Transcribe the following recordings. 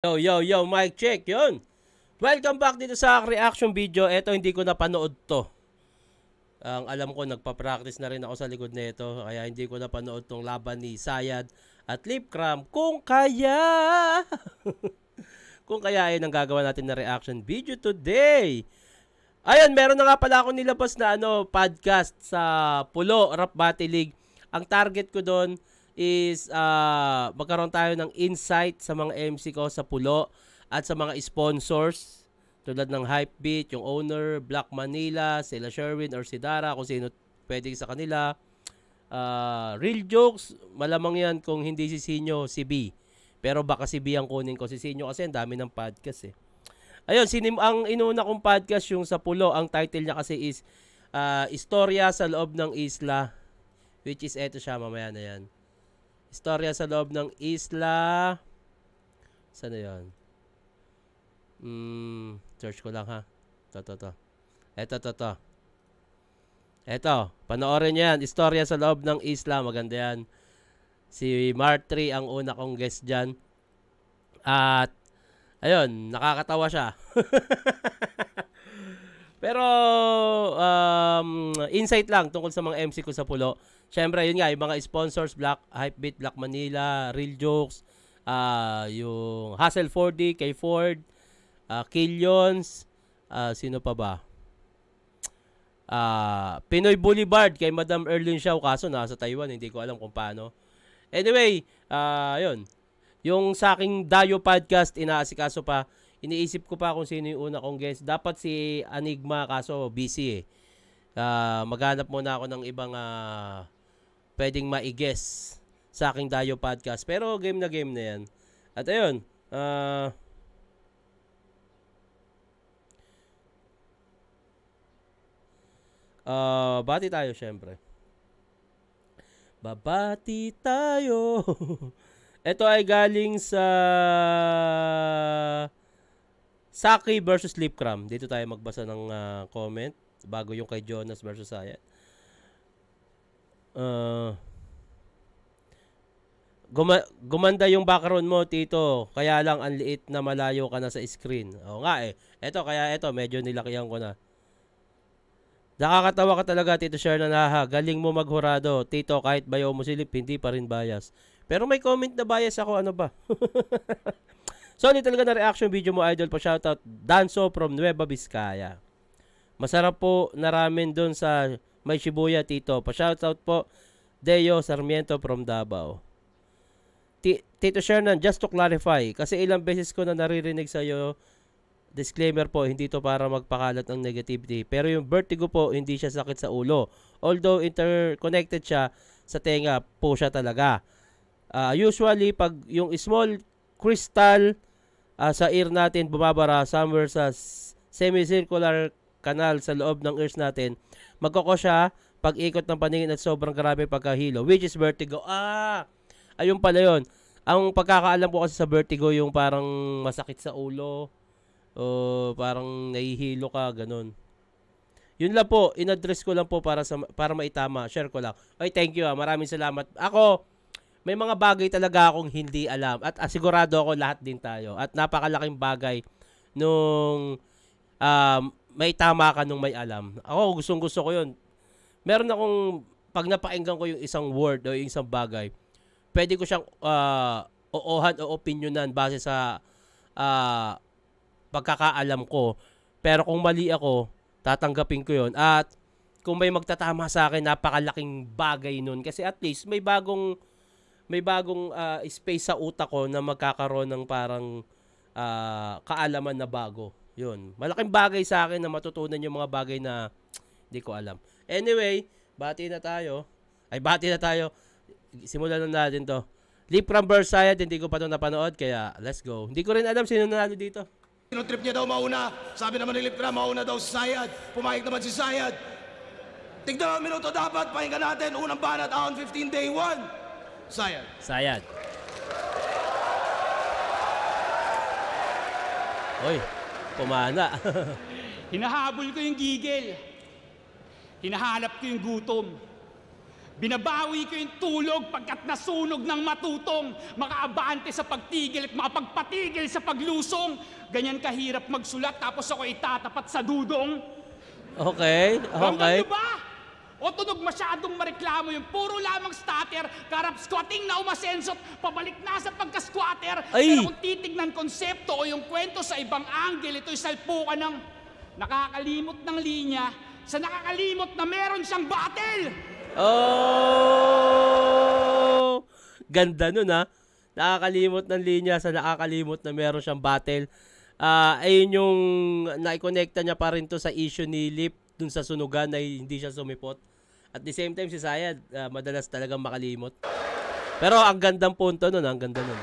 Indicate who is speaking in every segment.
Speaker 1: Yo, mic check, yun. Welcome back dito sa reaction video. Ito, hindi ko napanood to. Ang alam ko, nagpa-practice na rin ako sa likod nito. Kaya hindi ko napanood tong laban ni Sayad at Lipcram. Kung kaya, kung kaya ay nang gagawa natin na reaction video today. Ayun, meron na nga pala ako nilabas na podcast sa Pulo Rap Battle League. Ang target ko doon is magkaroon tayo ng insight sa mga MC ko sa Pulo at sa mga sponsors tulad ng Hypebeat, yung owner, Black Manila, sila Sherwin or si Dara, kung sino pwede sa kanila. Real jokes, malamang yan kung hindi si Sinyo, si B. Pero baka si B ang kunin ko. Si Sinyo kasi ang dami ng podcast eh. Ayun, ang inuna kong podcast yung sa Pulo. Ang title niya kasi is Istorya sa Loob ng Isla. Which is eto siya, mamaya na yan. Istorya sa Loob ng Isla. Saan na yun? Search ko lang ha. Ito. Ito, panoorin nyo yan. Istorya sa Loob ng Isla. Maganda yan. Si Martry ang una kong guest dyan. At, ayun, nakakatawa siya. Pero, insight lang tungkol sa mga MC ko sa Pulo. Siyempre, yun nga, yung mga sponsors, Hypebeat, Black Manila, Real Jokes, yung Hustle 4D, kay Ford, Killions, sino pa ba? Pinoy Boulevard, kay Madam Erlyn Shaw, kaso nasa Taiwan, hindi ko alam kung paano. Anyway, yun. Yung sa aking Dayo podcast, inaasikaso pa, iniisip ko pa kung sino yung una kong guest. Dapat si Enigma, kaso busy eh. Maghanap muna ako ng ibang pwedeng ma-guess sa aking Dayo podcast. Pero game na yan. At ayun, bati tayo syempre. Babati tayo. Ito ay galing sa Saki versus Lipcram. Dito tayo magbasa ng comment bago yung kay Jonas versus Sayad. Gumanda yung background mo, Tito. Kaya lang ang liit na malayo ka na sa screen. Oo nga eh. Ito, medyo nilakihan ko na. Nakakatawa ka talaga, Tito Share na naha. Galing mo maghurado. Tito, kahit bayaw mo silip, hindi pa rin bias. Pero may comment na bias ako, ano ba? Solid talaga na reaction video mo, idol. Pa-shoutout, Danso from Nueva Vizcaya. Masarap po na ramen doon sa May Shibuya, Tito. Pa-shoutout po, Deo Sarmiento from Davao. Tito Shernan, just to clarify, kasi ilang beses ko na naririnig sa'yo, disclaimer po, hindi to para magpakalat ng negativity. Pero yung vertigo po, hindi siya sakit sa ulo. Although interconnected siya sa tenga po siya talaga. Usually, pag yung small crystal sa ear natin bumabara somewhere sa semicircular canal sa loob ng ears natin, magkoko siya pag ikot ng paningin at sobrang grabe pagkahilo, which is vertigo. Ayun pala yun. Ang pagkakaalam ko kasi sa vertigo, yung parang masakit sa ulo, o parang nahihilo ka, ganun. Yun lang po, in-address ko lang po para maitama, share ko lang. Ay, thank you maraming salamat. Ako, may mga bagay talaga akong hindi alam at asigurado ako lahat din tayo. At napakalaking bagay nung may tama ka nung may alam. Ako, gustong-gusto ko yun. Meron akong, pag napakinggan ko yung isang word o yung isang bagay, pwede ko siyang oohan o opinionan base sa pagkakaalam ko. Pero kung mali ako, tatanggapin ko yun. At kung may magtatama sa akin, napakalaking bagay nun. Kasi at least may bagong space sa utak ko na magkakaroon ng parang kaalaman na bago. Yun. Malaking bagay sa akin na matutunan yung mga bagay na hindi ko alam. Anyway, bati na tayo. Simulan na natin to. Lipcram versus Sayad, hindi ko pa ito napanood, kaya let's go. Hindi ko rin alam sino nanalo dito.
Speaker 2: Trip niya daw mauna. Sabi naman ni Lipcram, mauna daw si Sayad. Pumayag naman si Sayad. Tignan ang minuto dapat. Pakinggan natin. Unang banat, on 15 day 1. Sayad.
Speaker 1: Oy, pumana.
Speaker 3: Hinahabol ko yung gigil. Hinahanap ko yung gutom. Binabawi ko yung tulog pagkat nasunog ng matutong, makaabante sa pagtigil at makapagpatigil sa paglusong. Ganyan kahirap magsulat tapos ako itatapat sa dudong.
Speaker 1: Okay,
Speaker 3: Ramdam
Speaker 1: okay.
Speaker 3: nyo ba? O tunog masyadong mareklamo yung puro lamang starter, karap squatting na umasenso, pabalik na sa pagka-squatter.
Speaker 1: Ay!
Speaker 3: Pero kung titignan konsepto o yung kwento sa ibang angle, ito'y salpukan ng nakakalimot ng linya sa nakakalimot na meron siyang battle.
Speaker 1: Oh! Ganda nun ha. Nakakalimot ng linya sa nakakalimot na meron siyang battle. Ayun yung naikonekta niya pa rin to sa issue ni Lip dun sa sunugan na hindi siya sumipot. At the same time si Sayad, madalas talagang makalimot. Pero ang gandang punto nun, ang ganda nun.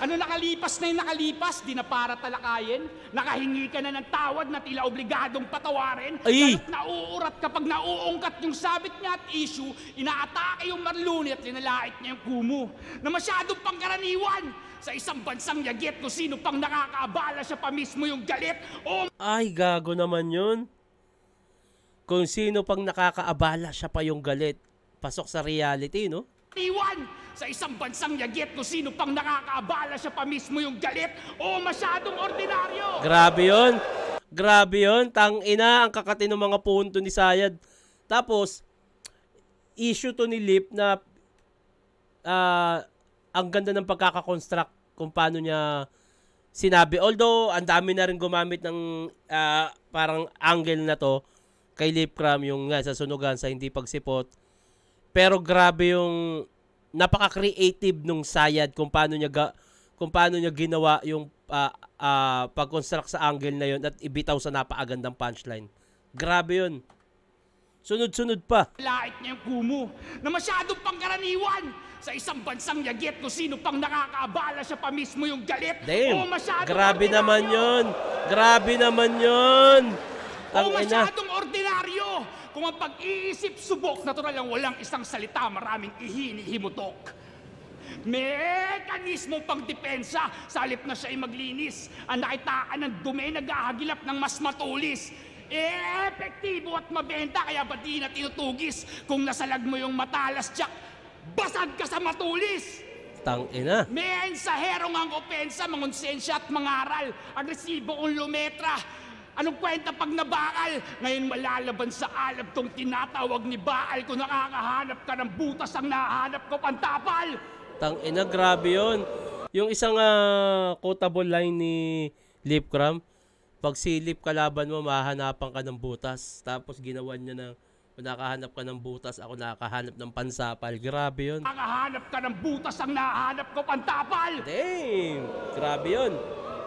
Speaker 3: Ano nakalipas na yung nakalipas, di na para talakayin. Nakahingi ka na ng tawad na tila obligadong patawarin.
Speaker 1: Ay!
Speaker 3: Kahit nauurat kapag nauungkat yung sabit niya at issue, inaatake yung marluni at linalait niya yung kumu. Na masyadong pangkaraniwan sa isang bansang yagit kung sino pang nakakaabala siya pa mismo yung galit o
Speaker 1: Ay, gago naman yun. Kung sino pang nakakaabala siya pa yung galit. Pasok sa reality, no?
Speaker 3: iwan sa isang bansang yagit kung sino pang nakakaabala siya pa mismo yung galit o masyadong ordinaryo.
Speaker 1: Grabe yun. Grabe yun. Tangina ang kakati ng mga punto ni Sayad. Tapos, issue to ni Lip na ang ganda ng pagkakakonstruct kung paano niya sinabi. Although, ang dami na rin gumamit ng parang angle na to kay Lip Cram, yung nga sa sunugan, sa hindi pagsipot. Pero grabe yung napaka-creative nung Sayad kung paano niya ginawa yung pag-construct sa angle na yun at ibitaw sa napakagandang punchline. Grabe yun. Sunod-sunod pa.
Speaker 3: Lait niya yung kumu na masyadong pangkaraniwan sa isang bansang yagit kung sino pang nakakaabala siya pa mismo yung galit o
Speaker 1: Damn.
Speaker 3: masyadong
Speaker 1: Grabe
Speaker 3: ordinaryo.
Speaker 1: naman yun. Grabe naman yun.
Speaker 3: O masyadong ordinaryo. Kung ang pag-iisip subok, natural lang walang isang salita, maraming ihinihimutok. Mekanismo pang depensa, sa halip na siya'y maglinis. Ang nakitaan ng dumi, naghahagilap ng mas matulis. Epektibo at mabenta, kaya ba di na tinutugis? Kung nasalag mo yung matalas, Jack, basag ka sa matulis.
Speaker 1: Tangina.
Speaker 3: Mensaherong ang opensa, mangonsensya at mangaral. Agresibo kung lumetra. Anong kwenta pag nabakal? Ngayon malalaban sa alab tong tinatawag ni Baal. Kung nakakahanap ka ng butas ang nahanap ko pantapal.
Speaker 1: Tangina, grabe yun. Yung isang quotable line ni Lip Cram, pag silip kalaban mo, mahanapan ka ng butas. Tapos ginawa niya na, kung nakahanap ka ng butas, ako nakahanap ng pansapal. Grabe yun.
Speaker 3: Nakakahanap ka ng butas ang nahanap ko pantapal.
Speaker 1: Damn! Grabe yun.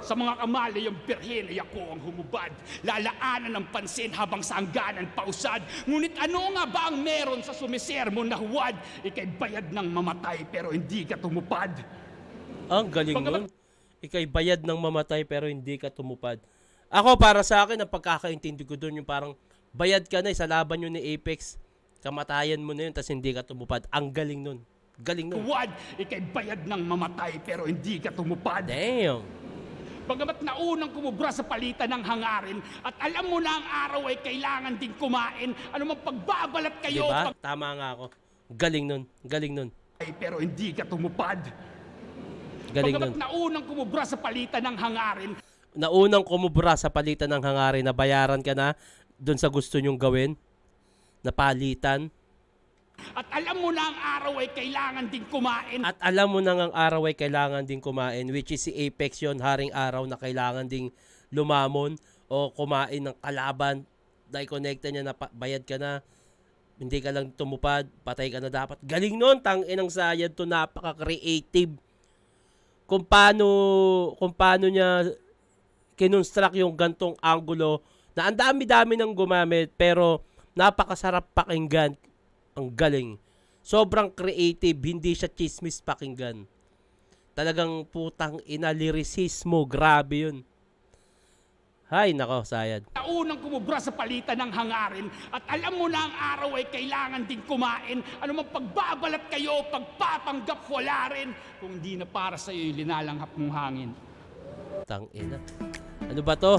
Speaker 3: Sa mga kamali yung birhen ay ako ang humubad. Lalaanan ng pansin habang sa hangganan pausad. Ngunit ano nga ba ang meron sa sumisermo na huwad? Ika'y bayad ng mamatay pero hindi ka tumupad.
Speaker 1: Ang galing nun. Ika'y bayad ng mamatay pero hindi ka tumupad. Ako, para sa akin, ang pagkakaintindi ko dun, yung parang bayad ka na sa laban yun ni Apex. Kamatayan mo na yun, tas hindi ka tumupad. Ang galing nun. Galing nun.
Speaker 3: Huwad, ika'y bayad ng mamatay pero hindi ka tumupad.
Speaker 1: Damn!
Speaker 3: Bagamat naunang kumubra sa palitan ng hangarin at alam mo na ang araw ay kailangan din kumain, ano mang pagbabalat kayo
Speaker 1: Diba? Tama nga ako. Galing nun. Galing nun.
Speaker 3: pero hindi ka tumupad.
Speaker 1: Galing nun.
Speaker 3: Bagamat naunang kumubra sa palitan ng hangarin,
Speaker 1: Naunang kumubra sa palitan ng hangarin na bayaran ka na dun sa gusto nyong gawin. Na palitan.
Speaker 3: at alam mo na ang araw ay kailangan din kumain.
Speaker 1: At alam mo na ang araw ay kailangan ding kumain, which is si Apex yon, haring araw na kailangan ding lumamon o kumain ng kalaban. Dahil connecta niya na bayad ka na, hindi ka lang tumupad, patay ka na dapat. Galing nun, tanginang Sayad to, napaka-creative. Kung paano niya kinonstruct yung gantong angulo na ang dami-dami nang gumamit pero napakasarap pakinggan. Ang galing. Sobrang creative, hindi siya chismis pakinggan. Talagang putang ina, lyricismo, grabe yun. Hay nako, Sayad.
Speaker 3: Naunang kumubra sa palitan ng hangarin at alam mo na ang araw ay kailangan din kumain. Ano mang pagbabalat kayo, pagpapanggap wala rin. Kung hindi na para sa iyo linalanghap mong hangin.
Speaker 1: Tang ina. Ano ba to?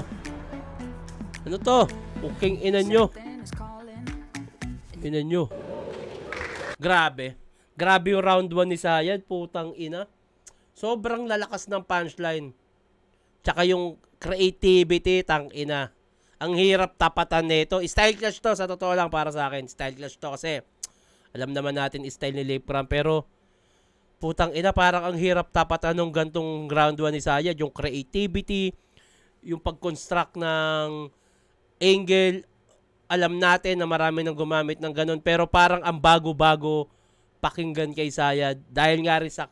Speaker 1: Ano to? Uking ina nyo. Ina nyo. Grabe. Grabe yung round 1 ni Sayad, putang ina. Sobrang lalakas ng punchline. Tsaka yung creativity, tang ina. Ang hirap tapatan nito. Style clash to, sa totoo lang para sa akin. Style clash to kasi alam naman natin style ni Lipram, pero putang ina, parang ang hirap tapatan ng gantong round 1 ni Sayad. Yung creativity, yung pag-construct ng angle, alam natin na marami nang gumamit ng ganun, pero parang ang bago-bago pakinggan kay Sayad dahil nga rin sa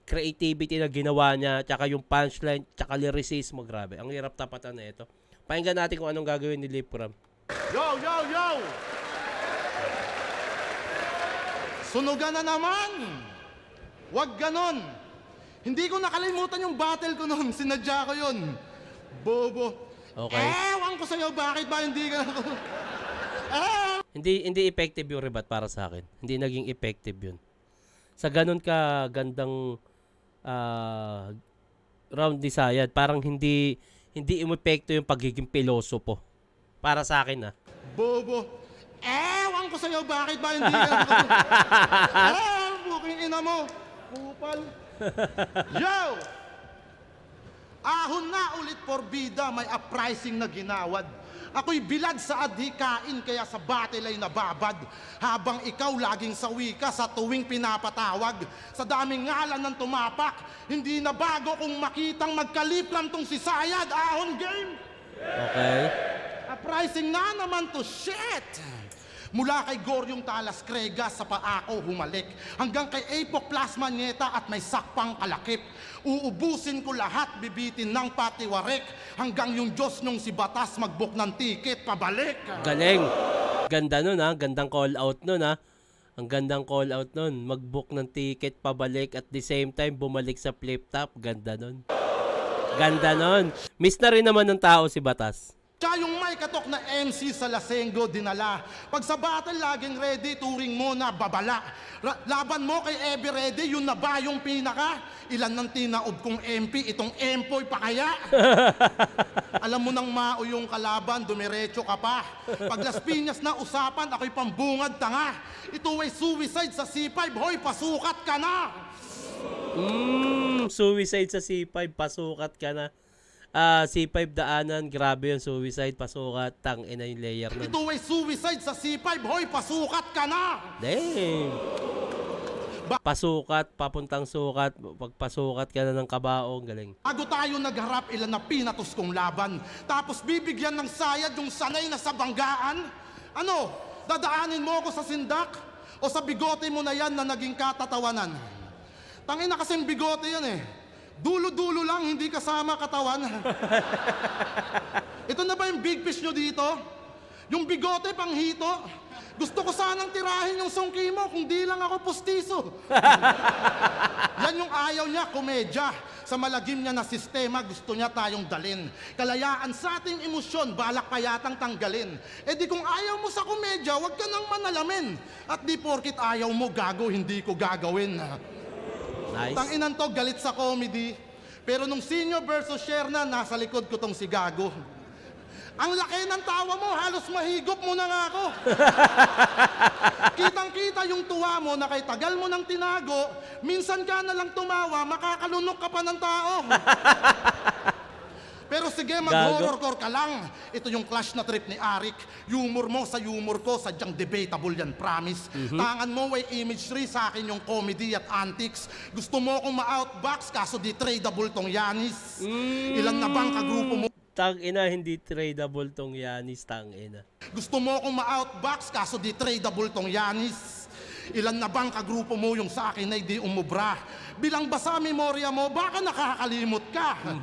Speaker 1: creativity na ginawa niya, tsaka yung punchline, tsaka lyricismo, grabe. Ang hirap tapatan na ito. Pakinggan natin kung anong gagawin ni Lipram.
Speaker 4: Yo, yo, yo! Sunugan na naman! Wag ganon! Hindi ko nakalimutan yung battle ko noon. Sinadya ko yun. Bobo.
Speaker 1: Okay.
Speaker 4: Ewan ko sa'yo, bakit ba hindi ka...
Speaker 1: Hindi effective yung rebat para sa akin. Hindi naging effective yun. Sa ganun ka gandang round ni Sayad, parang hindi umepekto yung pagiging pilosopo. Para sa akin,
Speaker 4: Bobo. Ewan ko sa'yo, bakit ba hindi ka... buking ina mo. Kupal. Yo! Ahon na ulit porbida, may uprising na ginawad. Ako'y bilad sa adhikain, kaya sa battle ay nababad. Habang ikaw laging sawi ka sa tuwing pinapatawag. Sa daming ngalan ng tumapak, hindi na bago kung makitang magkalipram tong si Sayad. Ahon game!
Speaker 1: Okay.
Speaker 4: Uprising na naman to, shit! Mula kay Goryong Talas Krega sa paako humalik, hanggang kay Apok Plasma Nieta at may sakpang kalakip. Uubusin ko lahat, bibitin ng patiwarek, hanggang yung Diyos nung si Batas mag-book ng ticket pabalik.
Speaker 1: Galing. Ganda nun, Gandang call out nun, Ang gandang call out nun. Mag-book ng ticket pabalik at the same time bumalik sa flip top. Ganda nun. Ganda nun. Miss na rin naman ng tao si Batas.
Speaker 4: Siya yung may katok na MC sa Lasengo dinala. Pag sa battle laging ready, turing mo na babala. Laban mo kay Ever Ready, yun na ba yung pinaka? Ilan ng tinaob kong MP, itong empoy pa kaya? Alam mo nang mao yung kalaban, dumiretso ka pa. Pag Las Piñas na usapan, ako'y pambungad tanga. Ito ay suicide sa C5, hoy, pasukat ka na!
Speaker 1: Suicide sa C5, pasukat ka na. C5 daanan, grabe yung suicide, pasukat, tangina yung layer nun.
Speaker 4: Ito ay suicide sa C5, hoy, pasukat ka na!
Speaker 1: Damn! Pasukat, papuntang sukat, pagpasukat ka na ng kabaong, galing.
Speaker 4: Bago tayo nagharap, ilan na pinatos kong laban. Tapos bibigyan ng Sayad yung sanay na sa banggaan. Ano, dadaanin mo ako sa sindak? O sa bigote mo na yan na naging katatawanan? Tangina kasing bigote yan eh. Dulo-dulo lang, hindi kasama katawan. Ito na ba yung big fish nyo dito? Yung bigote pang hito? Gusto ko sanang tirahin yung sungki mo kung di lang ako pustiso. Yan yung ayaw niya, komedya. Sa malagim niya na sistema, gusto niya tayong dalin. Kalayaan sa ating emosyon, balak pa yatang tanggalin. E di kung ayaw mo sa komedya, wag ka nang manalamin. At di porkit ayaw mo, gago, hindi ko gagawin.
Speaker 1: Nice.
Speaker 4: Tanginan to, galit sa comedy. Pero nung senior versus share na, nasa likod ko tong si Gago. Ang laki ng tawa mo, halos mahigop mo na nga ako. Kitang-kita yung tuwa mo na kay tagal mo nang tinago, minsan ka na lang tumawa, makakalunok ka pa ng tao. Pero sige, mag-horrorcore ka lang. Ito yung clash na trip ni Arik. Humor mo sa humor ko, sadyang debatable yan, promise. Tangan mo ay imagery, sa akin yung comedy at antics. Gusto mo akong ma-outbox, kaso di tradable tong Yanis. Ilan na bang kagrupo mo?
Speaker 1: Tangina, hindi tradable tong Yanis, tangina.
Speaker 4: Gusto mo akong ma-outbox, kaso di tradable tong Yanis. Ilan na bang kagrupo mo yung sa akin ay di umubra? Bilang basa memorya mo, baka nakakalimot ka.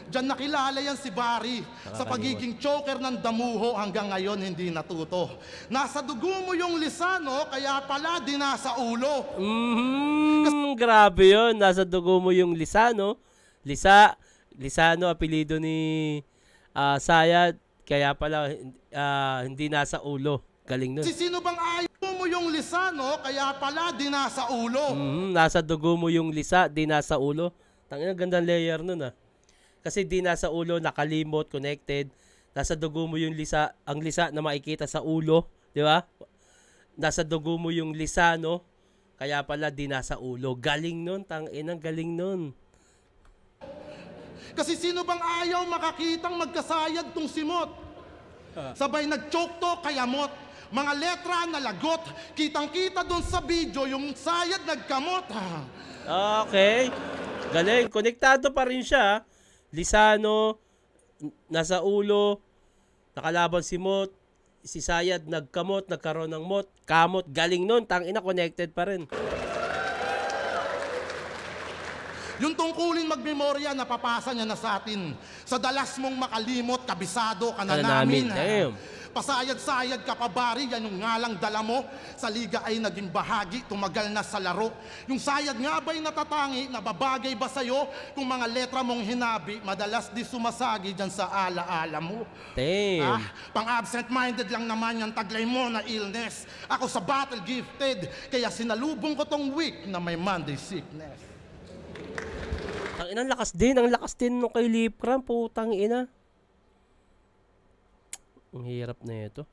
Speaker 4: Diyan nakilala yan si Barry. Sa pagiging choker ng damuho hanggang ngayon hindi natuto. Nasa dugo mo yung lisano, kaya pala di nasa ulo.
Speaker 1: Grabe yun. Nasa dugo mo yung lisano. Lisano, apelido ni Sayad. Kaya pala hindi nasa ulo. Galing nun.
Speaker 4: Sino bang ayaw mo yung lisano, kaya pala di nasa ulo.
Speaker 1: Nasa dugo mo yung lisa, di nasa ulo. Tangina, gandang layer nun Kasi di nasa ulo, nakalimot, connected. Nasa dugo mo yung lisa, ang lisa na makikita sa ulo, di ba? Nasa dugo mo yung lisano, kaya pala di nasa ulo. Galing nun, tangina, galing nun.
Speaker 4: Kasi sino bang ayaw makakitang magkasayad tong simot? Sabay nag-choke to kaya mot. Mga letra na lagot. Kitang-kita doon sa video yung sayad nagkamot.
Speaker 1: Okay. Galing. Konektado pa rin siya. Lisano, nasa ulo, nakalaban si Mot, si Sayad nagkamot, nagkaroon ng mot, kamot, galing nun, tangina, connected pa rin.
Speaker 4: Yung tungkulin magmemorya, napapasa niya na sa atin. Sa dalas mong makalimot, kabisado ka na namin.
Speaker 1: Damn.
Speaker 4: Pasayad-sayad ka pa bari, yan yung ngalang dala mo. Sa liga ay naging bahagi, tumagal na sa laro. Yung sayad nga ba'y natatangi, nababagay ba sa'yo? Kung mga letra mong hinabi, madalas di sumasagi dyan sa ala-ala mo.
Speaker 1: Damn.
Speaker 4: Pang-absent-minded lang naman yung taglay mo na illness. Ako sa battle gifted, kaya sinalubong ko tong week na may Monday sickness.
Speaker 1: Tangina, ang lakas din nung kay Lip Cram, putang ina. Ang hirap na ito.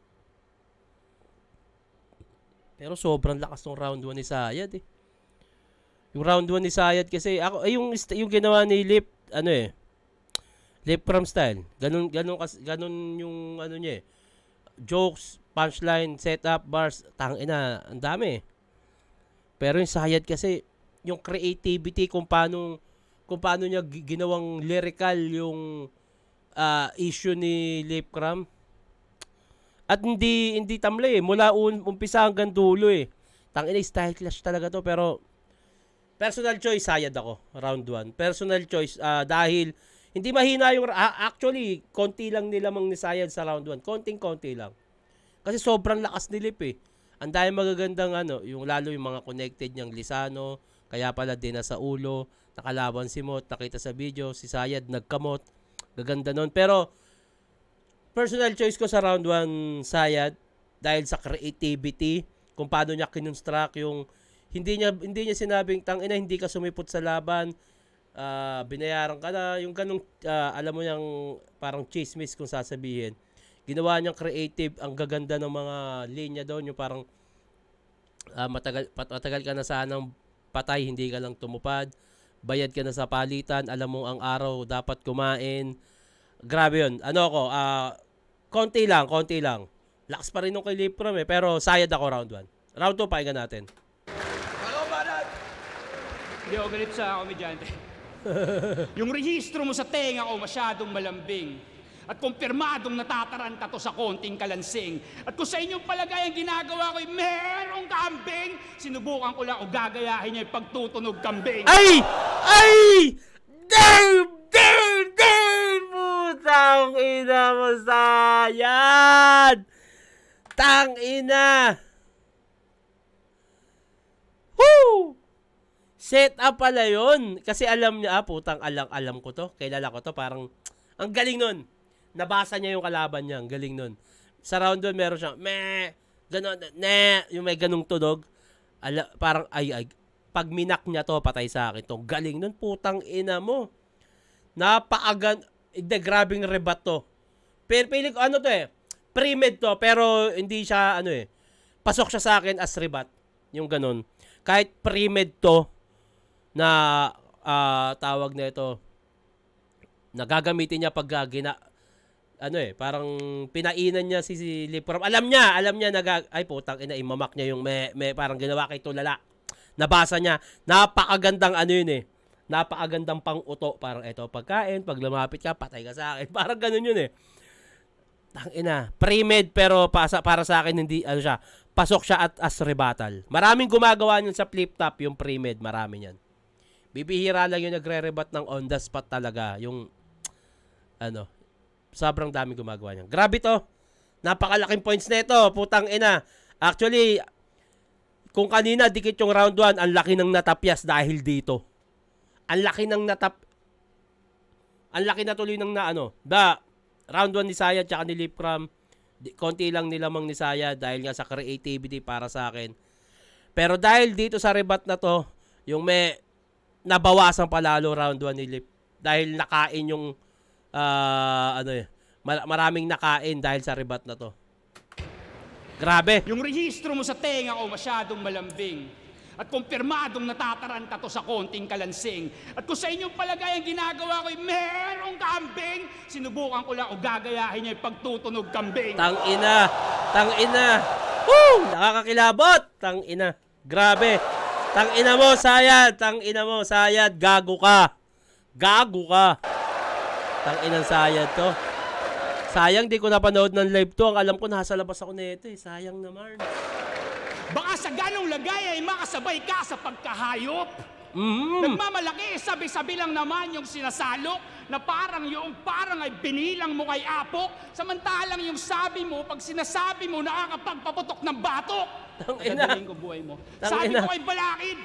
Speaker 1: Pero sobrang lakas ng round 1 ni Sayad eh. Yung round 1 ni Sayad kasi ako yung ginawa ni Lip Lip Cram style. Ganun yung ano niya eh. Jokes, punchline, setup, bars, tangina, ang dami eh. Pero yung Sayad kasi yung creativity kung paano niya ginawang lyrical yung issue ni Lip Cram. At hindi tamlay eh. Mula umpisa hanggang dulo eh. Tangina, style clash talaga to. Pero personal choice, Sayad ako. Round 1. Personal choice dahil hindi mahina yung... actually, konti lang nilamang ni Sayad sa round 1. Konting-konti lang. Kasi sobrang lakas ni Lip eh. Ang dahil magagandang lalo yung mga connected niyang Lisano. Kaya pala din sa ulo. Nakalaban si Mot. Nakita sa video. Si Sayad nagkamot. Gaganda nun. Pero personal choice ko sa round 1, Sayad, dahil sa creativity, kung paano niya kinonstruct yung hindi niya sinabing tangina hindi ka sumipot sa laban, binayaran ka na, yung ganung alam mo yung parang chismis kung sasabihin. Ginawa niyang creative, ang gaganda ng mga linya doon, yung parang matagal ka na sanang patay, hindi ka lang tumupad, bayad ka na sa palitan, alam mo ang araw dapat kumain. Grabe yun. Konti lang. Lakas pa rin nung kay Lip Cram eh. Pero Sayad ako round 1. Round 2, pahinga natin.
Speaker 2: Hello, Banat!
Speaker 3: Hindi ako galit sa komedyante. Yung rehistro mo sa tenga ko masyadong malambing. At kumpirmadong natataranta to sa konting kalansing. At kung sa inyong palagay ang ginagawa ko ay merong kambing, sinubukan ko lang o gagayahin niya yung pagtutunog kambing.
Speaker 1: Ay! Damn! Putang ina mo, Sayad! Tang ina! Woo! Set up pala yun. Kasi alam niya, putang alam ko to. Kilala ko to. Parang, ang galing nun. Nabasa niya yung kalaban niya. Ang galing nun. Sa round 1, meron siyang, ganon, yung may ganung tunog. Parang, pag minak niya to, patay sa akin to. Galing nun, putang ina mo. Grabing rebat to. Pero piling ko to pre-med to, pero hindi siya pasok siya sa akin as rebat. Yung ganun. Kahit pre-med to na tawag na ito, nagagamitin niya pag parang pinainan niya si Lip Cram. Alam niya ay putang ina, imamak niya yung may parang ginawa kay Tulala. Nabasa niya. Napakagandang yun eh. Napakagandang pang-uto. Parang ito, pagkain, pag lumapit ka, patay ka sa akin. Parang ganun yun eh. Tangina. Pre-med, pero para sa akin, hindi, siya, pasok siya as rebuttal. Maraming gumagawa niyan sa flip top, yung pre-med. Marami yan. Bibihira lang yung nagre-rebat ng on the spot talaga. Yung, sobrang dami gumagawa niyan. Grabe to. Napakalaking points na ito. Putang ina. Actually, kung kanina, dikit yung round 1, ang laki ng natapyas dahil dito. Ang laki na tuloy ng round 1 ni Sayad tsaka ni Lip Cram. Konti lang nilamang ni Sayad dahil nga sa creativity para sa akin. Pero dahil dito sa rebat na to, yung may nabawasan palalo round 1 ni Lip. Dahil nakain yung maraming nakain dahil sa rebat na to. Grabe.
Speaker 3: Yung rehistro mo sa tenga ko masyadong malambing. At kumpirmadong natataranta to sa konting kalansing. At kung sa inyong palagay ang ginagawa ko ay merong kambing, sinubukan ko lang o gagayahin niya yung pagtutunog kambing.
Speaker 1: Tangina! Tangina! Woo! Nakakakilabot! Tangina! Grabe! Tangina mo, Sayad! Tangina mo, Sayad! Gago ka! Gago ka! Tanginang Sayad to. Sayang di ko napanood ng live to. Ang alam ko nasa labas ako nito eh. Sayang naman.
Speaker 3: Baka sa ganong lagay ay makasabay ka sa pagkahayop. Nagmamalaki, sabi-sabi lang naman yung sinasalok na parang ay binilang mo kay Apo. Samantalang yung sabi mo, pag sinasabi mo, nakakapagpaputok ng batok. Gagawin ko buhay mo. Sabi ko kay Balakid,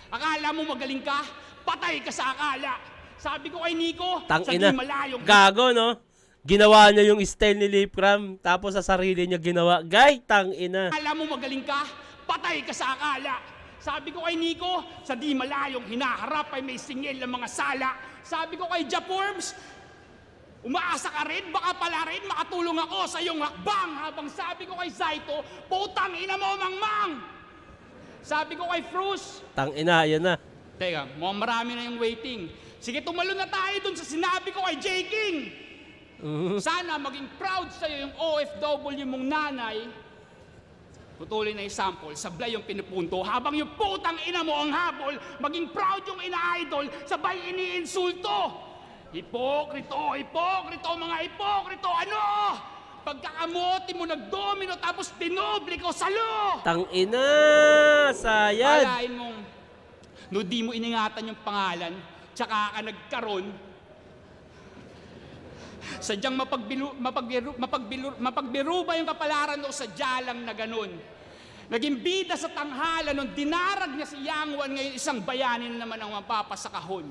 Speaker 3: akala mo magaling ka? Patay ka sa akala. Sabi ko kay Nico, sa di malayong...
Speaker 1: Gago, no? Ginawa niya yung style ni Lipcram, tapos sa sarili niya ginawa. Gay, tangina.
Speaker 3: Alam mo magaling ka, patay ka sa akala. Sabi ko kay Nico, sa di malayong hinaharap ay may singil ng mga sala. Sabi ko kay Japorms, umaasa ka rin, baka pala rin makatulong ako sa iyong hakbang. Habang sabi ko kay Zaito, putang ina mo, mangmang. Sabi ko kay Frus,
Speaker 1: tangina, yan na.
Speaker 3: Teka, mukhang marami na yung waiting. Sige, tumalo na tayo dun sa sinabi ko kay J. King. Sana maging proud sa'yo yung OFW mong nanay. Putulin na yung sample, sablay yung pinupunto. Habang yung putang ina mo ang habol, maging proud yung ina-idol, sabay iniinsulto. Hipokrito, hipokrito, mga hipokrito, ano? Pagkakamote mo nagdomino tapos dinoble ko salo.
Speaker 1: Tangina, Sayad.
Speaker 3: Alain mong, no di mo iningatan yung pangalan, tsaka ka nagkaroon, sadyang mapagbiru ba yung kapalaran o sadya lang na ganun. Naging bida sa tanghala nung dinarag niya si Yang Wan, ngayon isang bayanin naman ang mapapasakahon.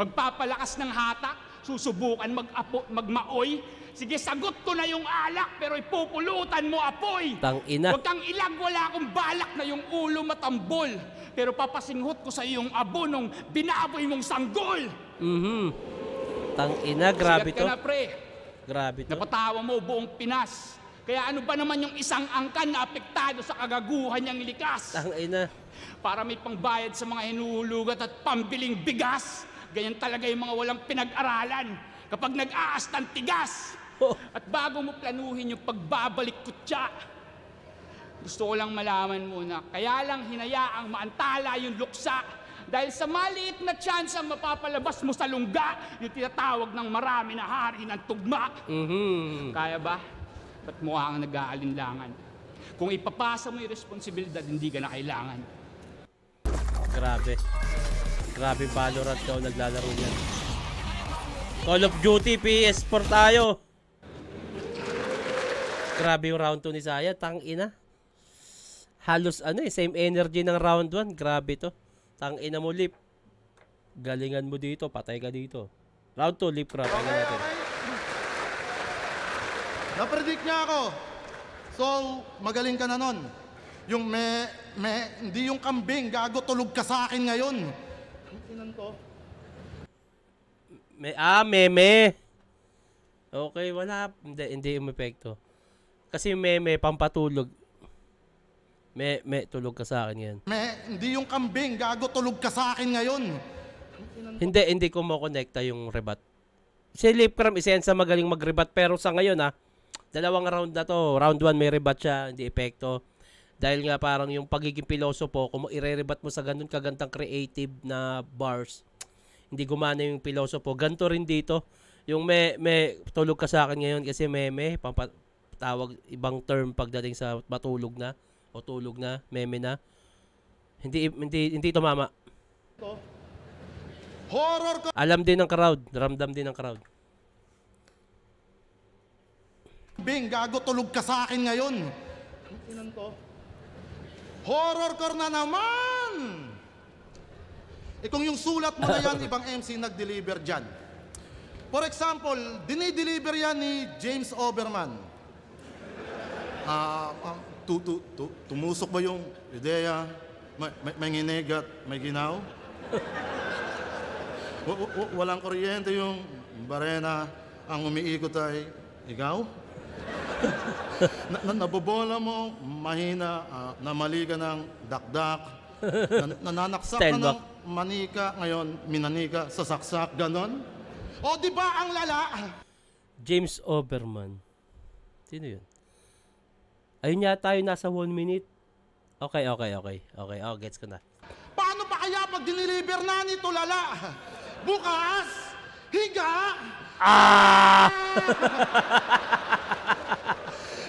Speaker 3: Magpapalakas ng hatak, susubukan magmaoy. Sige, sagot ko na yung alak, pero ipupulutan mo apoy.
Speaker 1: Tangina.
Speaker 3: Huwag kang ilag, wala akong balak na yung ulo matambol. Pero papasinghot ko sa iyong abo nung binaboy mong sanggol.
Speaker 1: Tangina, grabe
Speaker 3: Sigat
Speaker 1: to.
Speaker 3: ka na, pre.
Speaker 1: Grabe to.
Speaker 3: Napatawa mo buong Pinas. Kaya ano ba naman yung isang angkan na apektado sa kagaguhan niyang likas?
Speaker 1: Tangina.
Speaker 3: Para may pangbayad sa mga hinuhulugat at pambiling bigas. Ganyan talaga yung mga walang pinag-aralan. Kapag nag-aas ng tigas. At bago mo planuhin yung pagbabalik kutya, gusto ko lang malaman muna, kaya lang hinayaang maantala yung luksa. Dahil sa maliit na chance ang mapapalabas mo sa lungga, yung tinatawag ng marami na hari ng tugma. Kaya ba? Ba't mukha kang nag-aalinlangan? Kung ipapasa mo yung responsibilidad, hindi ka na kailangan.
Speaker 1: Grabe. Grabe Valorant daw naglalaro yan. Call of Duty PS4 tayo. Grabe yung round 2 ni Saya, tangina. Halos ano same energy ng round 1. Grabe to. Tangina mo, Lip. Galingan mo dito, patay ka dito. Round 2, Lip Crap. Tingnan natin.
Speaker 4: Napredict niya ako. So, magaling ka na nun. Yung hindi yung kambing, gago, tulog ka sa akin ngayon. Inan to.
Speaker 1: Meme. Okay, wala. Hindi umepekto. Kasi meme, pampatulog. Tulog ka sa akin yan.
Speaker 4: Hindi yung kambing, gago, tulog ka sa akin ngayon.
Speaker 1: Hindi ko makonekta yung rebat. Si Lipcram, isa yan sa magaling mag-rebat. Pero sa ngayon dalawang round na to. Round 1 may rebat siya, hindi epekto. Dahil nga parang yung pagiging pilosopo, kung ire-rebat mo sa ganun kagantang creative na bars, hindi gumana yung pilosopo. Ganto rin dito. Yung tulog ka sa akin ngayon kasi meme, tawag ibang term pagdating sa matulog na o tulog na, meme na. Hindi tumama.
Speaker 4: Horror ka.
Speaker 1: Alam din ng crowd, ramdam din ng crowd.
Speaker 4: Bing, gago, tulog ka sa akin ngayon. Inan to. Horror core na naman. Kung yung sulat mo na yan, ibang MC nag-deliver dyan. For example, dinideliver yan ni James Oberman. Tumusok ba yung ideya? May nginig at may ginaw? Walang kuryente yung barena. Ang umiikot ay ikaw? Nabobola mo, mahina, namali ka ng dakdak, nananaksak ka
Speaker 1: Stand
Speaker 4: ng
Speaker 1: back.
Speaker 4: manika, ngayon minanika sa saksak, ganon? O di ba ang lala?
Speaker 1: James Oberman. Sino yun? Ayun yata yung nasa 1 minute. Okay. Oh, gets ko na.
Speaker 4: Paano pa kaya pag diniliver na nito lala? Bukas, higa.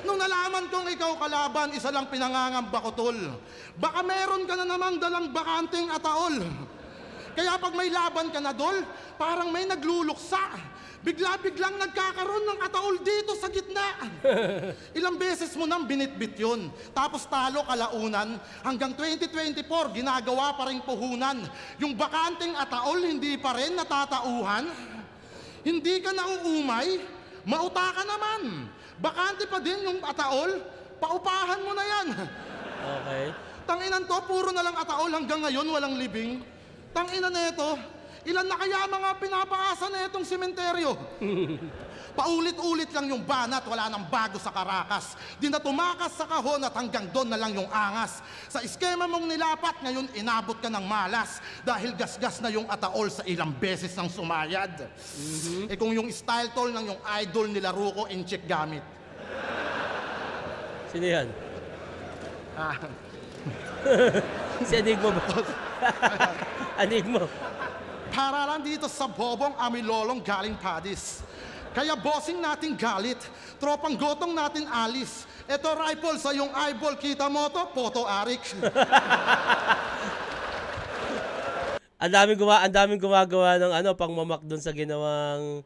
Speaker 4: Nung nalaman kong ikaw kalaban, isa lang pinangangamba ko, tol. Baka meron ka na namang dalang bakanting ataol. Kaya pag may laban ka na, dol, parang may nagluluksa. Bigla-biglang nagkakaroon ng ataol dito sa gitna. Ilang beses mo nang binitbit yun. Tapos talo kalaunan. Hanggang 2024, ginagawa pa rin puhunan. Yung bakanting ataol, hindi pa rin natatauhan. Hindi ka nauumay, mauta ka naman. Bakante pa din yung ataol, paupahan mo na yan.
Speaker 1: Okay.
Speaker 4: Tanginan to, puro na lang ataol hanggang ngayon, walang libing. Tanginan neto, ilan na kaya mga pinapaasa na itong sementeryo? Paulit-ulit lang yung banat, wala nang bago sa Caracas. Di na tumakas sa kahon at hanggang doon na lang yung angas. Sa iskema mong nilapat, ngayon inabot ka ng malas. Dahil gasgas na yung ataol sa ilang beses ng sumayad. Eh kung yung style tol ng yung idol nila Ruko in-check gamit.
Speaker 1: Sino yan? Si Anigmo ba? Anigmo.
Speaker 4: Para lang dito sa bobong amilolong galing Padis. Kaya bossing natin galit, tropang gotong natin alis. Eto rifle sa yung eyeball, kita mo to, photo Arik.
Speaker 1: Ang daming gumagawa ng pangmamak doon sa ginawang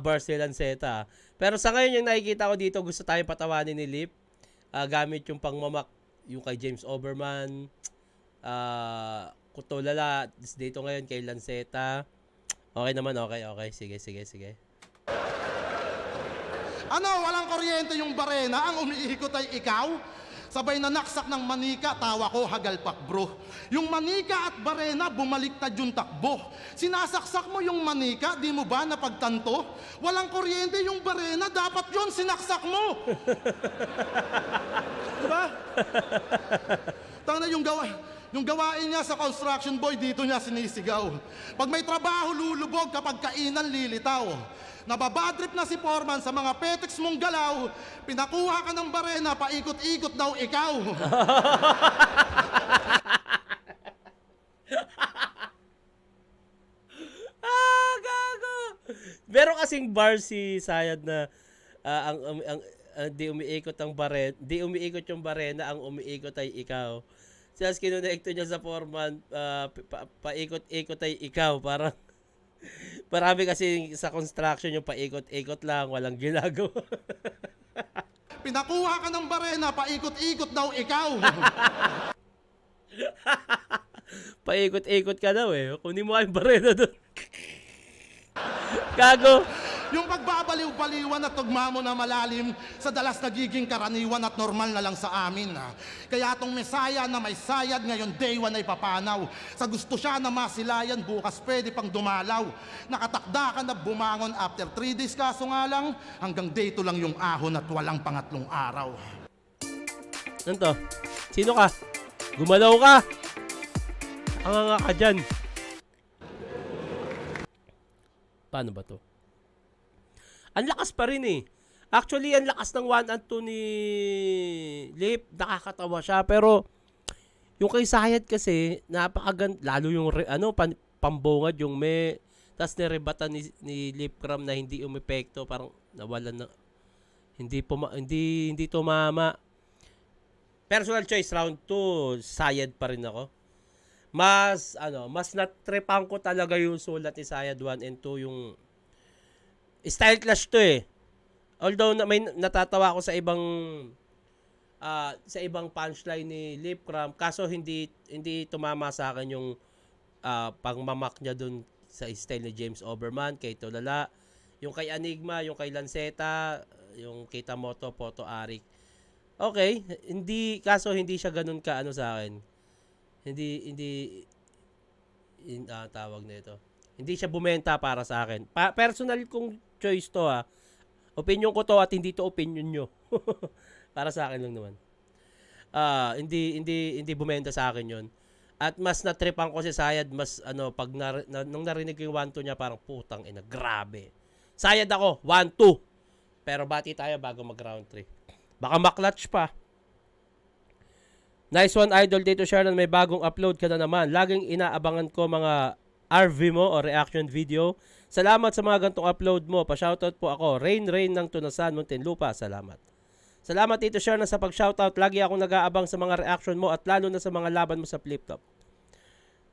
Speaker 1: Barcelona Zeta. Pero sa ngayon yung nakikita ko dito, gusto tayong patawanin ni Lip. Gamit yung pangmamak, yung kay James Oberman, Kutulala, dito ngayon kay Lanceta. Okay naman, okay. Sige.
Speaker 4: Ano, walang kuryente yung barena, ang umiikot ay ikaw? Sabay na naksak ng manika, tawa ko hagalpak bro. Yung manika at barena, bumaliktad yung takbo. Sinasaksak mo yung manika, di mo ba napagtanto? Walang kuryente yung barena, dapat yon sinaksak mo. Diba? Tangna yung gawain niya sa construction boy, dito niya sinisigaw. Pag may trabaho, lulubog, kapag kainan, lilitaw. Nababadrip na si Foreman sa mga petex mong galaw, pinakuha ka ng barena, paikot-ikot daw ikaw.
Speaker 1: Gago! Meron kasing bar si Sayad na di umiikot yung barena, ang umiikot ay ikaw. Tapos kinonekto niya sa Foreman, paikot-ikot ay ikaw. Parang marami kasi sa construction yung paikot-ikot lang, walang ginagawa.
Speaker 4: Pinakuha ka ng barena, paikot-ikot daw ikaw.
Speaker 1: Paikot-ikot ka daw eh. Kunin mo yung barena doon. Gago.
Speaker 4: Yung pagbabaliw-baliwan at tugma mo na malalim, sa dalas nagiging karaniwan at normal na lang sa amin. Kaya tong mesaya na may sayad, ngayon day one ay papanaw. Sa gusto siya na masilayan, bukas pwede pang dumalaw. Nakatakda ka na bumangon after 3 days, kaso nga lang, hanggang day 2 lang yung ahon at walang pangatlong araw.
Speaker 1: Ano to? Sino ka? Gumalaw ka! Ang ka dyan. Paano ba to? Ang lakas pa rin eh. Actually, ang lakas ng 1 and 2 ni Lip. Nakakatawa siya. Pero, yung kay Sayad kasi, napakaganda. Lalo yung, pambungad yung tas nirebatan ni Lip Cram na hindi umepekto. Parang nawalan na. Hindi tumama. Personal choice, round 2, Sayad pa rin ako. Mas natripan ko talaga yung sulat ni Sayad 1 and 2, yung style clash to eh. Although may natatawa ako sa ibang punchline ni Lip Cram, kaso hindi tumama sa akin yung pangmamak niya dun sa style ni James Oberman, kay Tulala, yung kay Anigma, yung kay Lanceta, yung kay Tamoto, Photo Arik. Okay, kaso hindi siya ganun ka sa akin. Tawag nito. Hindi siya bumenta para sa akin. Personal kong choice to Opinion ko to at hindi to opinion nyo. Para sa akin lang naman. hindi bumenta sa akin 'yon. At mas natripan ko si Sayad, mas pag nung narinig ko yung 1-2 niya, parang putang ina, grabe. Sayad ako, 1-2. Pero bati tayo bago mag round 3. Baka maklatch pa. Nice one, Idol. Dito, Sharon, may bagong upload ka na naman. Laging inaabangan ko mga RV mo o reaction video. Salamat sa mga gantong upload mo. Pa-shoutout po ako. Rain ng Tunasan, Muntinlupa. Salamat. Salamat, Tito Sharon, sa pag-shoutout. Lagi akong nag-aabang sa mga reaction mo at lalo na sa mga laban mo sa Flip Top.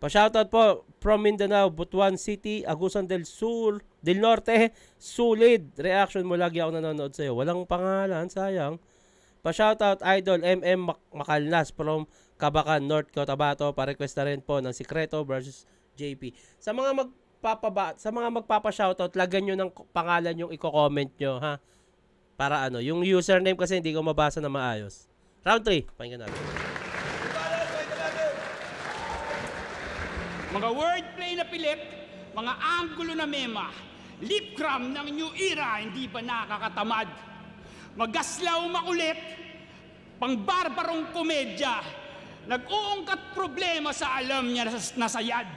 Speaker 1: Pa-shoutout po from Mindanao, Butuan City, Agusan del Norte, Sulid. Reaction mo, lagi ako nanonood sa'yo. Walang pangalan, sayang. Pa-shoutout, Idol MM Makalnas from Kabakan, North Cotabato. Pa-request na rin po ng Secreto versus JP. Sa mga magpapa-shoutout, lagyan nyo ng pangalan yung i-comment nyo, ha? Para yung username kasi hindi ko mabasa na maayos. Round 3, pakinggan natin.
Speaker 3: Mga wordplay na pilit, mga anggulo na mema, lip cram ng new era, hindi ba nakakatamad? Magaslaw makulit, pangbarbarong komedya, nag-uungkat problema sa alam niya na sayad.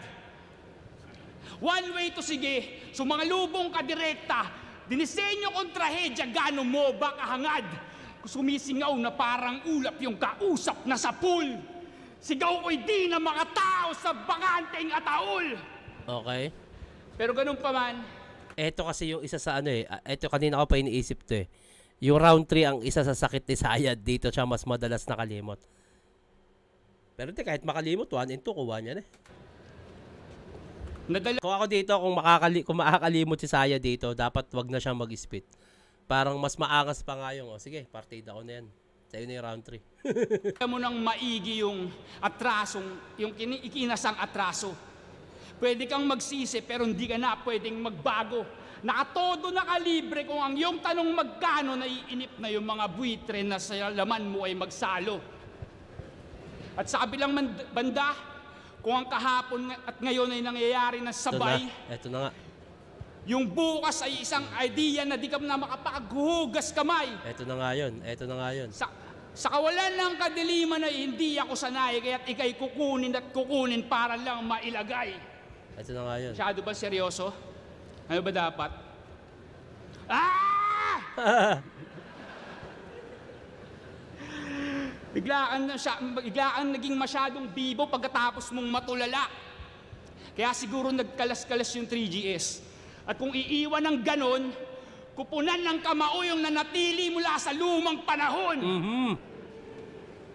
Speaker 3: One way to sige, sumangalubong ka direkta, dinisenyo kong trahedya, gano mo ba kahangad? Sumisingaw na parang ulap yung kausap na sa pool. Sigaw ko'y di na makatao sa bakanteng ataol.
Speaker 1: Okay.
Speaker 3: Pero ganun pa man.
Speaker 1: Ito kasi yung isa sa ito kanina ko pa iniisip to eh. Yung round 3 ang isa sa sakit ni Sayad, dito siya mas madalas nakalimot. Pero kahit makalimot, 1 and 2, kuha niya na eh. Kung ako dito, kung makakalimot si Sayad dito, dapat wag na siyang mag-spit. Parang mas maangas pa nga yung, sige, partida ko na yan. Sa'yo na yung round 3.
Speaker 3: Kaya mo nang maigi yung atrasong, yung ikinasang atraso. Pwede kang magsisi pero hindi ka na pwedeng magbago. Nakatodo na kalibre kung ang iyong tanong magkano, naiinip na yung mga buitre na sa laman mo ay magsalo. At sa kabilang banda, kung ang kahapon at ngayon ay nangyayari na sabay,
Speaker 1: ito na nga.
Speaker 3: Yung bukas ay isang idea na di ka na makapaghugas kamay.
Speaker 1: Ito na nga yun.
Speaker 3: Sa kawalan ng kadiliman ay hindi ako sanay, kaya't ikay kukunin para lang mailagay.
Speaker 1: Ito na nga yun.
Speaker 3: Masyado ba seryoso? Ano ba dapat? Ah! Biglaan naging masyadong bibo pagkatapos mong matulala. Kaya siguro nagkalas-kalas yung 3GS. At kung iiwan ng ganon, kupunan ng kamao yung nanatili mula sa lumang panahon.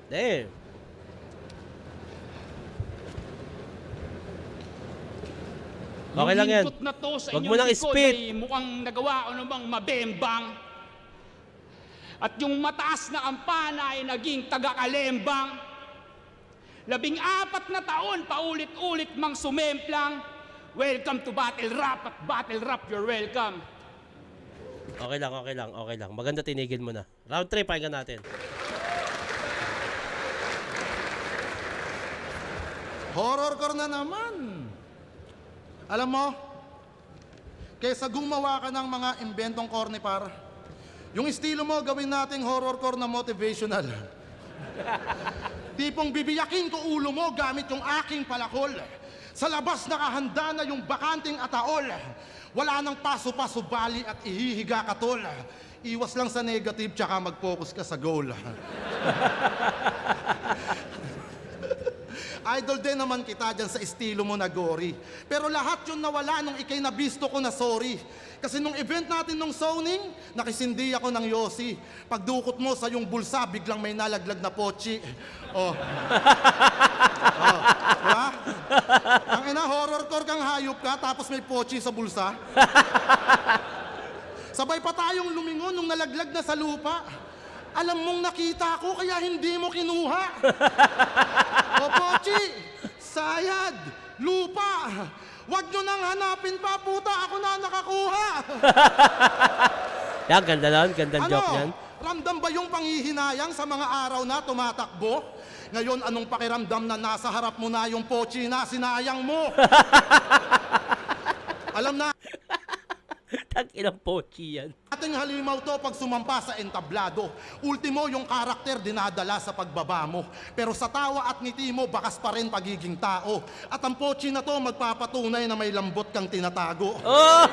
Speaker 1: Damn. Okay lang yan.
Speaker 3: Na to sa
Speaker 1: wag mo nang spit.
Speaker 3: Mukhang nagawa ko namang mabembang. At yung mataas na kampana ay naging taga-kalembang. 14 na taon, paulit-ulit mang sumemplang. Welcome to Battle Rap at Battle Rap, you're welcome.
Speaker 1: Okay lang. Maganda tinigil mo na. Round 3, pakinggan natin.
Speaker 4: Horrorcore na naman. Alam mo, kaysa gumawa ka ng mga inventong cornipar, yung estilo mo gawin nating horrorcore na motivational. Tipong bibiyakin ko ulo mo gamit yung aking palakol. Sa labas nakahanda na yung bakanting ataol. Wala nang paso-paso bali at ihihiga ka tol. Iwas lang sa negative tsaka mag-focus ka sa goal. Idol din naman kita dyan sa estilo mo na gory. Pero lahat yun nawala nung ikay nabisto ko na sorry. Kasi nung event natin nung zoning, nakisindi ako ng Yossi. Pagdukot mo sa yung bulsa, biglang may nalaglag na pochi. Oh. Diba? Ang ina, horrorcore kang hayop ka, tapos may pochi sa bulsa. Sabay pa tayong lumingon nung nalaglag na sa lupa. Alam mong nakita ko, kaya hindi mo kinuha. O pochi, sayad, lupa. Wag nyo nang hanapin pa, puta, ako na nakakuha.
Speaker 1: Yan, ganda lang, gandang joke yan.
Speaker 4: Ramdam ba yung panghihinayang sa mga araw na tumatakbo? Ngayon, anong pakiramdam na nasa harap mo na yung pochi na sinayang mo? Alam na.
Speaker 1: Tag ilang pochi yan.
Speaker 4: dating halimaw to pag sumampa sa entablado. Ultimo, yung karakter dinadala sa pagbaba mo. Pero sa tawa at ngiti mo, bakas pa rin pagiging tao. At ang pochi na to magpapatunay na may lambot kang tinatago.
Speaker 1: Oh!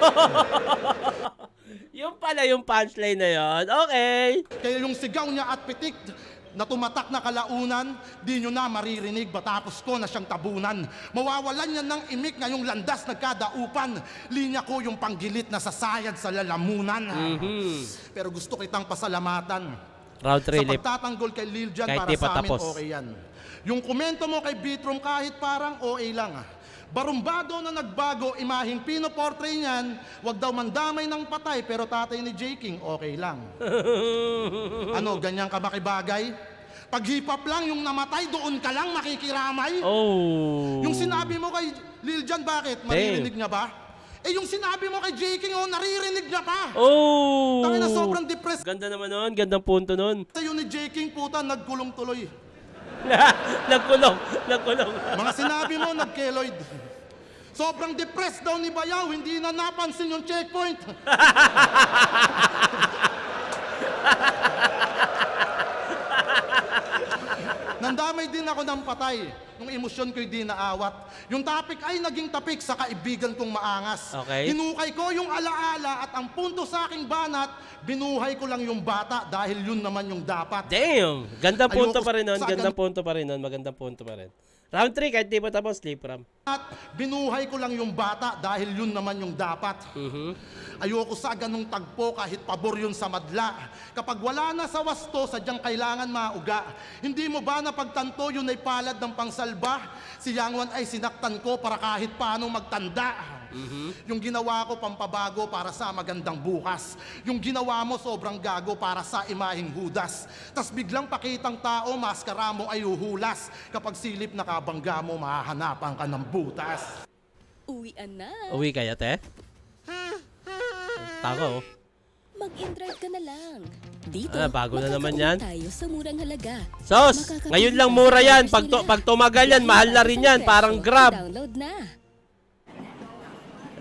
Speaker 1: Yung pala yung punchline na yon. Okay.
Speaker 4: Kaya yung sigaw niya at pitik na tumatak na kalaunan, di nyo na maririnig, batapos ko na siyang tabunan. Mawawalan yan ng imik ngayong landas nagkadaupan. Linya ko yung panggilit na sasayad sa lalamunan. Pero gusto kitang pasalamatan.
Speaker 1: Round 3
Speaker 4: Sa
Speaker 1: lip.
Speaker 4: pagtatanggol kay Lil Jan,
Speaker 1: Kahit
Speaker 4: para
Speaker 1: di pa
Speaker 4: sa amin
Speaker 1: tapos.
Speaker 4: okay yan. Yung komento mo kay Beatroom kahit parang okay lang. Barumbado na nagbago, imahing pinoportray niyan, wag daw mandamay ng patay, pero tatay ni J. King, okay lang. Ano, ganyan ka makibagay? Pag hip-hop lang yung namatay, doon ka lang makikiramay?
Speaker 1: Oh.
Speaker 4: Yung sinabi mo kay Lil Jan, bakit? Maririnig niya ba? Eh yung sinabi mo kay J. King, oh, naririnig niya pa.
Speaker 1: Oh.
Speaker 4: Tangina, sobrang depressed
Speaker 1: Ganda naman nun. Gandang punto nun.
Speaker 4: sa'yo ni J. King, puta, nagkulong tuloy.
Speaker 1: Nagkulong. Nagkulong.
Speaker 4: Mga sinabi mo, nagkeloid. Sobrang depressed daw ni Bayaw, hindi na napansin yung checkpoint. Nandamay din ako ng patay. Nung emosyon ko'y di naawat. Yung topic ay naging tapik sa kaibigan kong maangas.
Speaker 1: Okay.
Speaker 4: Hinukay ko yung alaala at ang punto sa aking banat, binuhay ko lang yung bata dahil yun naman yung dapat.
Speaker 1: Damn. Gandang punto
Speaker 4: Ayoko
Speaker 1: pa rin nun.
Speaker 4: sa
Speaker 1: Gandang punto pa rin nun. Magandang punto pa rin. Round 3 kahit di pa tapos, Lip Ram.
Speaker 4: At binuhay ko lang yung bata dahil yun naman yung dapat. Ayoko sa ganong tagpo kahit pabor yun sa madla. Kapag wala na sa wasto, sadyang kailangan mauga. Hindi mo ba napagtanto yun ay palad ng pangsalba? Si Yangwan ay sinaktan ko para kahit paano magtanda. Yung ginawa ko pampabago para sa magandang bukas. Yung ginawa mo sobrang gago para sa imaheng Judas. Tas biglang pakitang tao, maskara mo ay uhulas. Kapag silip na kabangga mo, mahahanapan ka ng butas.
Speaker 5: Uwian na.
Speaker 1: Uwi kaya, te? Tako.
Speaker 5: Mag-in-drive ka na lang. Dito,
Speaker 1: Bago na naman yan.
Speaker 5: tayo sa murang halaga.
Speaker 1: Sos! Ngayon lang mura yan. Pag tumagal yan, mahal na rin yan. Parang Grab.
Speaker 5: Download na.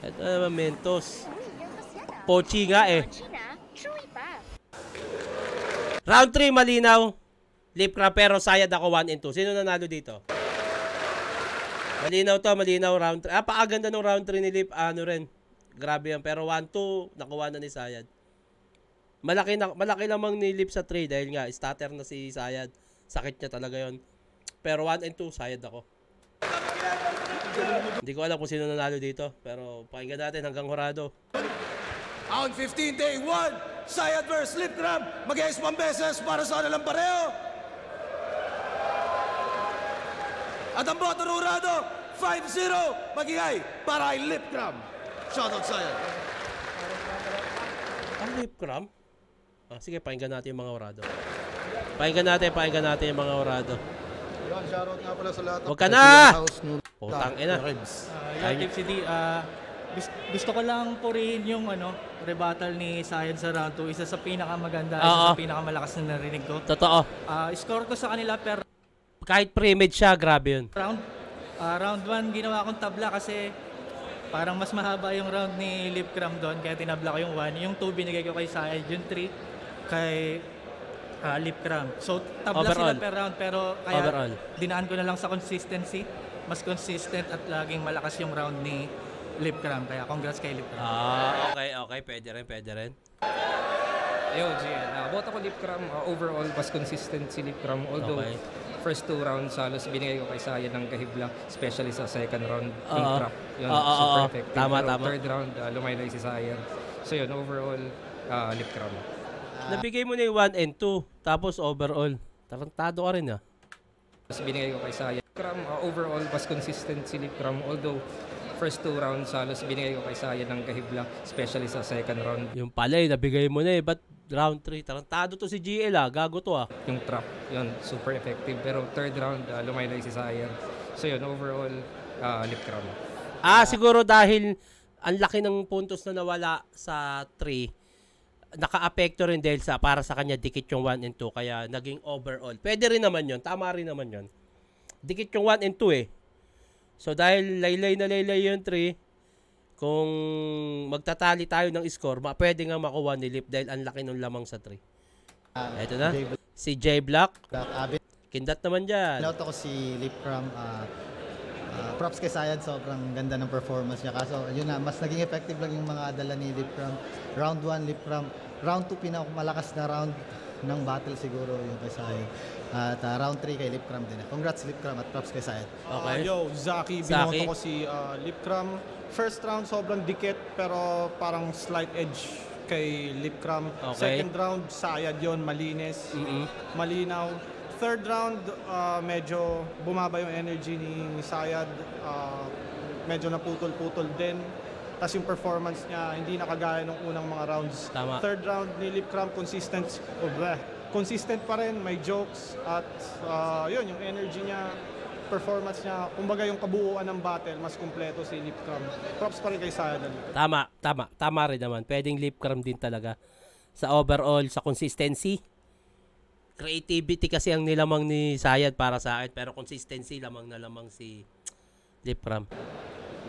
Speaker 1: Ito naman, Mentos. Pochi nga eh. Round 3, malinaw. Lip Ram, pero sayad ako 1 and 2. Sino nanalo dito? Malinaw to, malinaw round 3. Paaganda ng round 3 ni Lip. Ano rin. Grabe yan. Pero 1-2, nakuha na ni Sayad. Malaki lamang ni Lip sa 3 dahil nga, starter na si Sayad. Sakit niya talaga yon. Pero 1 and 2, Sayad ako. Hindi ko alam kung sino nanalo dito. Pero pakinggan natin hanggang horado.
Speaker 2: On 15 day 1, Sayad vs. Lip Ram. Mag-ayos pambeses para sa kanilang pareho. At ang boto ng Urado, 5-0. Magingay para kay Lip Ram. Shoutout Sayad.
Speaker 1: Ang Lip Ram? Sige, pakinggan natin yung mga horado. Pakinggan natin yung mga horado.
Speaker 4: Yan, shoutout nga pala sa lahat.
Speaker 1: Huwag ka na! Putang ina.
Speaker 6: Tipsy D, gusto ko lang purihin yung rebuttal ni Sayad sa round 2. Isa sa pinakamaganda, isa sa pinakamalakas na narinig ko.
Speaker 1: Totoo.
Speaker 6: Score ko sa kanila per
Speaker 1: Kahit pre-made siya, grabe yun.
Speaker 6: round 1 ginawa kong tabla kasi parang mas mahaba yung round ni Lip Ram doon, kaya tinabla ko yung 1. Yung 2 binigay ko kay Sayad, yung 3 kay Lip Ram. So tabla
Speaker 1: Overall.
Speaker 6: sila per round, pero kaya
Speaker 1: Overall.
Speaker 6: dinaan ko na lang sa consistency. Mas consistent at laging malakas yung round ni Lip Ram. Kaya congrats kay Lip Ram.
Speaker 1: Okay. Pwede rin.
Speaker 7: Yo, GN. Boto ko Lip Ram. Overall, mas consistent si Lip Ram. Although,
Speaker 1: Okay.
Speaker 7: first 2 rounds, halos binigay ko kay Sayad ng kahibla. Especially sa second round, yung trap. Yun, super effective.
Speaker 1: Tama.
Speaker 7: Pero third round, lumaylay si Sayad. So yun, overall, Lip Ram.
Speaker 1: Nabigay mo na yung 1 and 2, tapos overall. Tarantado ka rin
Speaker 7: Mas binigay ko kay Sayad. Overall, mas consistent si Lip Ram. Although, first 2 rounds, halos binigay ko kay Sayad ng kahibla. Especially sa second round.
Speaker 1: Yung pala nabigay mo na Ba't round 3? Tarantado to si GL Gago to
Speaker 7: Yung trap, yun, super effective. Pero third round, lumaylay si Sayad. So yun, overall, Lip Ram.
Speaker 1: Siguro dahil ang laki ng puntos na nawala sa 3, naka-apekto rin dahil para sa kanya dikit yung 1 and 2, kaya naging overall. Pwede rin naman yun, tama rin naman yun. Dikit yung 1 and 2 So dahil laylay na laylay yung 3, kung magtatali tayo ng score, pwede nga makuha ni Lip dahil ang laki ng lamang sa 3. Ito na, si J Block. Kindat naman dyan.
Speaker 8: Pinauto ko si Lip Cram. Props kay Sayad, sobrang ganda ng performance niya. Kaso yun na, mas naging effective lang yung mga dala ni Lip Cram. Round 1, Lip Cram. Round 2, pinakamalakas na round ng battle siguro yung kay Sayad. At round 3 kay Lip Cram din. Congrats Lip Cram at props kay Sayad.
Speaker 1: Okay.
Speaker 9: Yo, Zaki, binoto ko si Lip Cram. First round sobrang dikit pero parang slight edge kay Lip Cram.
Speaker 1: Okay.
Speaker 9: Second round, Sayad yon, malinis, malinaw. Third round, medyo bumaba yung energy ni Sayad. Medyo naputol-putol din. Tapos yung performance niya, hindi nakagaya nung unang mga rounds.
Speaker 1: Tama.
Speaker 9: Third round ni Lip Cram, consistent pa rin, may jokes. At yun, yung energy niya, performance niya, kumbaga yung kabuuan ng battle, mas kumpleto si Lip Cram. Props pa rin kay Sayad.
Speaker 1: Tama rin naman. Pwedeng Lip Cram din talaga. Sa overall, sa consistency. Creativity kasi ang nilamang ni Sayad para sa akin. Pero consistency, lamang na lamang si Lip Cram.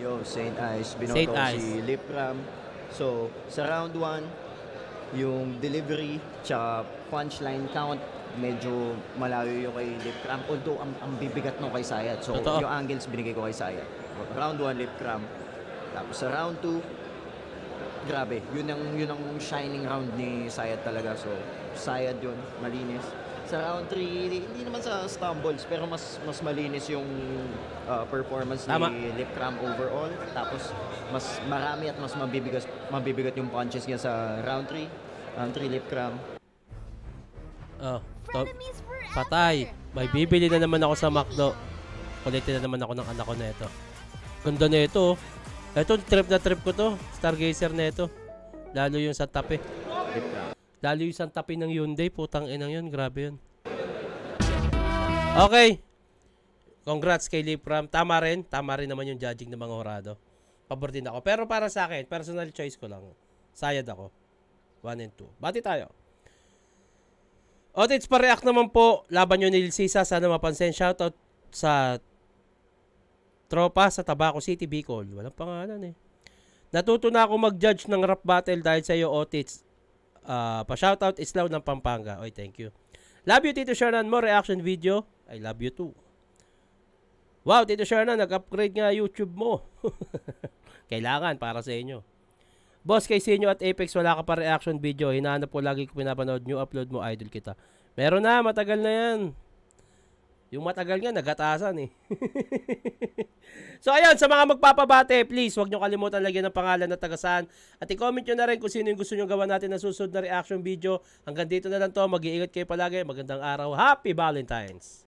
Speaker 10: Yo, Saint Ice.
Speaker 1: Saint
Speaker 10: Binoto ko
Speaker 1: Ice.
Speaker 10: si Lip Cram. So, sa round 1, yung delivery, tsaka punchline count, medyo malayo yung kay Lip Cram. Although, ang bibigat nung kay Sayad. So,
Speaker 1: Totoo.
Speaker 10: yung angles binigay ko kay Sayad. Round 1, Lip Cram. Tapos sa round 2, grabe. Yun ang shining round ni Sayad talaga. So, Sayad yun, malinis. Sa round 3, hindi naman sa stumbles, pero mas malinis yung performance
Speaker 1: Tama.
Speaker 10: ni Lip Cram overall. Tapos, mas marami at mas mabibigat yung punches niya sa round 3. Round 3, Lip Cram.
Speaker 1: Patay. May bibili na naman ako sa McDo. Kulitin na naman ako ng anak ko na ito. Ganda na ito. Ito, trip na trip ko to. Stargazer na ito. Lalo yung sa tape. Lalo yung sa tape ng Hyundai. Putang inang yun. Grabe yun. Okay. Congrats kay Lip Cram. Tama rin naman yung judging ng mga horado. Pabor din ako. Pero para sa akin, personal choice ko lang. Sayad ako. 1 and 2. Bati tayo. Otits, pa-react naman po. Laban nyo ni Sisa. Sana mapansin. Shoutout sa tropa sa Tabaco City, Bicol. Walang pangalan eh. Natuto na ako mag-judge ng rap battle dahil sa iyo, Otits. Pa-shoutout Islaw ng Pampanga. Oy, thank you. Love you, Tito Shernan. More reaction video. I love you too. Wow, Tito Shernan, nag-upgrade nga YouTube mo. Kailangan para sa inyo. Boss, kay Sinyo at Apex, wala ka pa reaction video. Hinahanap ko lagi ko pinapanood. New upload mo, idol kita. Meron na, matagal na yan. Yung matagal nga, nagatasan eh. So ayun, sa mga magpapabate, please, huwag nyo kalimutan lagyan ng pangalan at tagasaan. At i-comment nyo na rin kung sino yung gusto nyo gawa natin na susunod na reaction video. Hanggang dito na lang to. Mag-iingat kayo palagi. Magandang araw. Happy Valentine's!